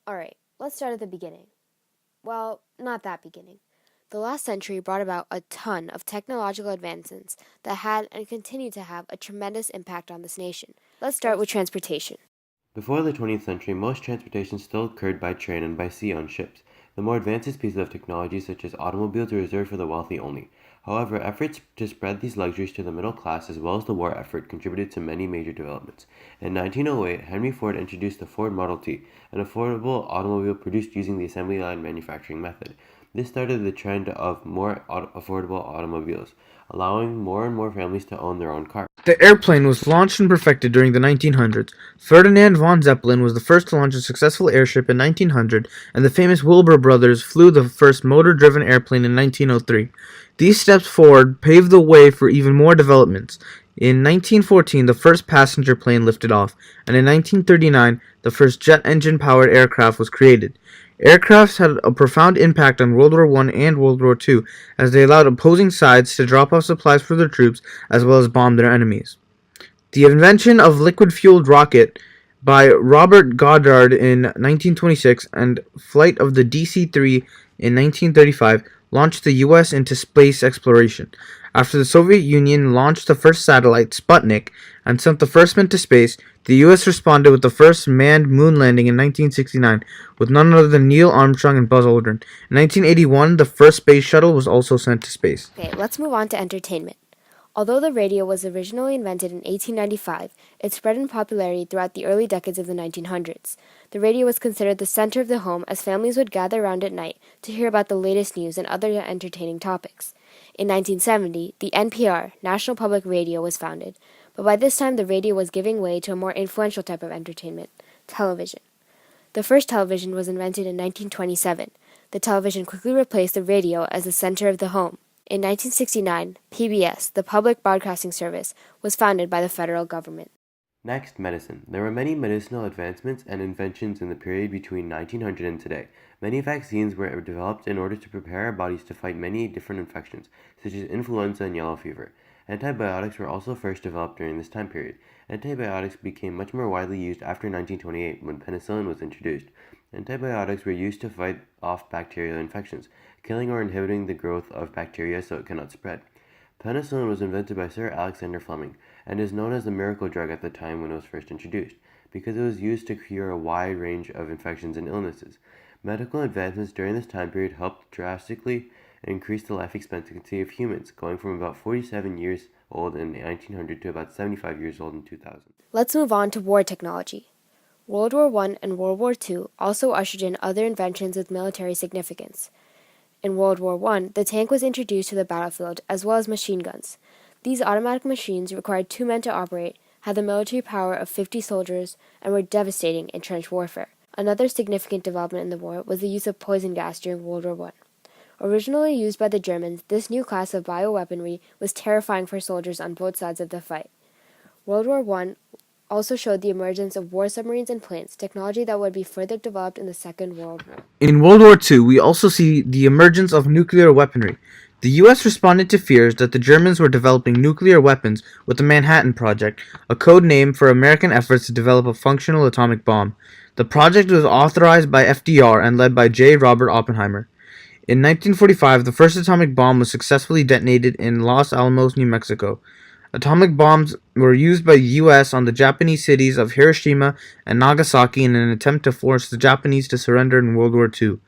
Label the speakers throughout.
Speaker 1: Alright, let's start at the beginning. Well, not that beginning. The last century brought about a ton of technological advancements that had and continue to have a tremendous impact on this nation. Let's start with transportation.
Speaker 2: Before the 20th century, most transportation still occurred by train and by sea on ships. The more advanced pieces of technology, such as automobiles, were reserved for the wealthy only. However, efforts to spread these luxuries to the middle class as well as the war effort contributed to many major developments. In 1908, Henry Ford introduced the Ford Model T, an affordable automobile produced using the assembly line manufacturing method. This started the trend of more affordable automobiles, allowing more and more families to own their own cars.
Speaker 3: The airplane was launched and perfected during the 1900s. Ferdinand von Zeppelin was the first to launch a successful airship in 1900, and the famous Wilbur brothers flew the first motor-driven airplane in 1903. These steps forward paved the way for even more developments. In 1914, the first passenger plane lifted off, and in 1939, the first jet engine-powered aircraft was created. Aircrafts had a profound impact on World War I and World War II, as they allowed opposing sides to drop off supplies for their troops as well as bomb their enemies. The invention of liquid-fueled rocket by Robert Goddard in 1926 and flight of the DC-3 in 1935 launched the U.S. into space exploration. After the Soviet Union launched the first satellite, Sputnik, and sent the first man to space, the U.S. responded with the first manned moon landing in 1969 with none other than Neil Armstrong and Buzz Aldrin. In 1981, the first space shuttle was also sent to space.
Speaker 1: Okay, let's move on to entertainment. Although the radio was originally invented in 1895, it spread in popularity throughout the early decades of the 1900s. The radio was considered the center of the home as families would gather around at night to hear about the latest news and other entertaining topics. In 1970, the NPR, National Public Radio, was founded, but by this time the radio was giving way to a more influential type of entertainment, television. The first television was invented in 1927. The television quickly replaced the radio as the center of the home. In 1969, PBS, the Public Broadcasting Service, was founded by the federal government.
Speaker 2: Next, medicine. There were many medicinal advancements and inventions in the period between 1900 and today. Many vaccines were developed in order to prepare our bodies to fight many different infections, such as influenza and yellow fever. Antibiotics were also first developed during this time period. Antibiotics became much more widely used after 1928 when penicillin was introduced. Antibiotics were used to fight off bacterial infections, killing or inhibiting the growth of bacteria so it cannot spread. Penicillin was invented by Sir Alexander Fleming and is known as the miracle drug at the time when it was first introduced, because it was used to cure a wide range of infections and illnesses. Medical advancements during this time period helped drastically increase the life expectancy of humans, going from about 47 years old in 1900 to about 75 years old in 2000.
Speaker 1: Let's move on to war technology. World War I and World War II also ushered in other inventions with military significance. In World War I, the tank was introduced to the battlefield as well as machine guns. These automatic machines required 2 men to operate, had the military power of 50 soldiers, and were devastating in trench warfare. Another significant development in the war was the use of poison gas during World War I. Originally used by the Germans, this new class of bioweaponry was terrifying for soldiers on both sides of the fight. World War I also showed the emergence of war submarines and planes, technology that would be further developed in the Second World War.
Speaker 3: In World War II, we also see the emergence of nuclear weaponry. The U.S. responded to fears that the Germans were developing nuclear weapons with the Manhattan Project, a code name for American efforts to develop a functional atomic bomb. The project was authorized by FDR and led by J. Robert Oppenheimer. In 1945, the first atomic bomb was successfully detonated in Los Alamos, New Mexico. Atomic bombs were used by the U.S. on the Japanese cities of Hiroshima and Nagasaki in an attempt to force the Japanese to surrender in World War II.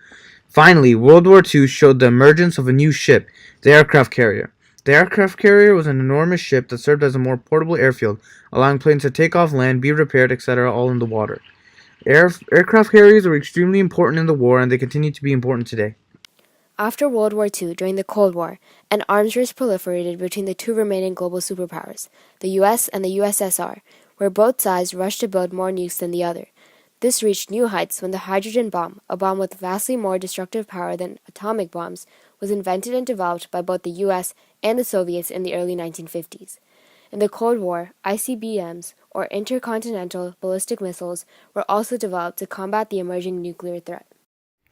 Speaker 3: Finally, World War II showed the emergence of a new ship, the aircraft carrier. The aircraft carrier was an enormous ship that served as a more portable airfield, allowing planes to take off, land, be repaired, etc., all in the water. Aircraft carriers were extremely important in the war, and they continue to be important today.
Speaker 1: After World War II, during the Cold War, an arms race proliferated between the two remaining global superpowers, the US and the USSR, where both sides rushed to build more nukes than the other. This reached new heights when the hydrogen bomb, a bomb with vastly more destructive power than atomic bombs, was invented and developed by both the US and the Soviets in the early 1950s. In the Cold War, ICBMs, or intercontinental ballistic missiles, were also developed to combat the emerging nuclear threat.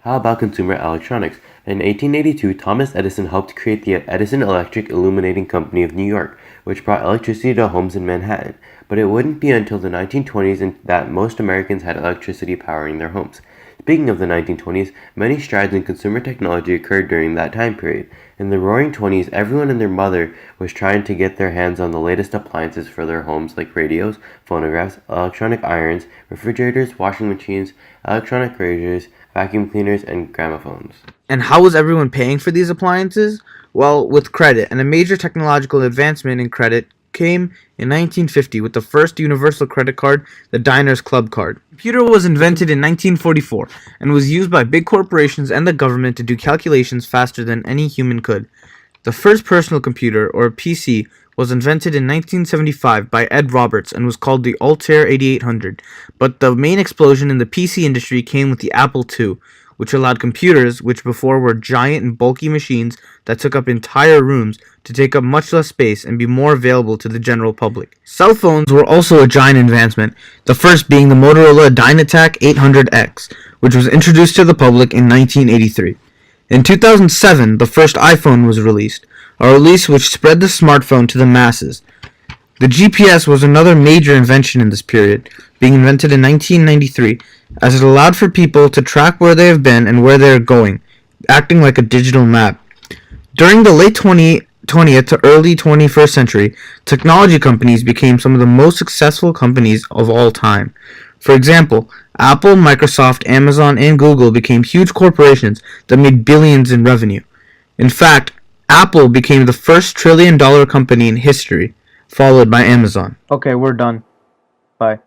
Speaker 2: How about consumer electronics? In 1882, Thomas Edison helped create the Edison Electric Illuminating Company of New York, which brought electricity to homes in Manhattan. But it wouldn't be until the 1920s that most Americans had electricity powering their homes. Speaking of the 1920s, many strides in consumer technology occurred during that time period. In the Roaring Twenties, everyone and their mother was trying to get their hands on the latest appliances for their homes like radios, phonographs, electronic irons, refrigerators, washing machines, electronic razors, vacuum cleaners, and gramophones.
Speaker 3: And how was everyone paying for these appliances? Well, with credit, and a major technological advancement in credit came in 1950 with the first universal credit card, the Diners Club card. The computer was invented in 1944 and was used by big corporations and the government to do calculations faster than any human could. The first personal computer, or PC, was invented in 1975 by Ed Roberts and was called the Altair 8800, but the main explosion in the PC industry came with the Apple II, which allowed computers, which before were giant and bulky machines that took up entire rooms, to take up much less space and be more available to the general public. Cell phones were also a giant advancement, the first being the Motorola Dynatac 800X, which was introduced to the public in 1983. In 2007, the first iPhone was released, a release which spread the smartphone to the masses. The GPS was another major invention in this period, being invented in 1993, as it allowed for people to track where they have been and where they are going, acting like a digital map. During the late 20th to early 21st century, technology companies became some of the most successful companies of all time. For example, Apple, Microsoft, Amazon, and Google became huge corporations that made billions in revenue. In fact, Apple became the first trillion-dollar company in history, followed by Amazon. Okay, we're done. Bye.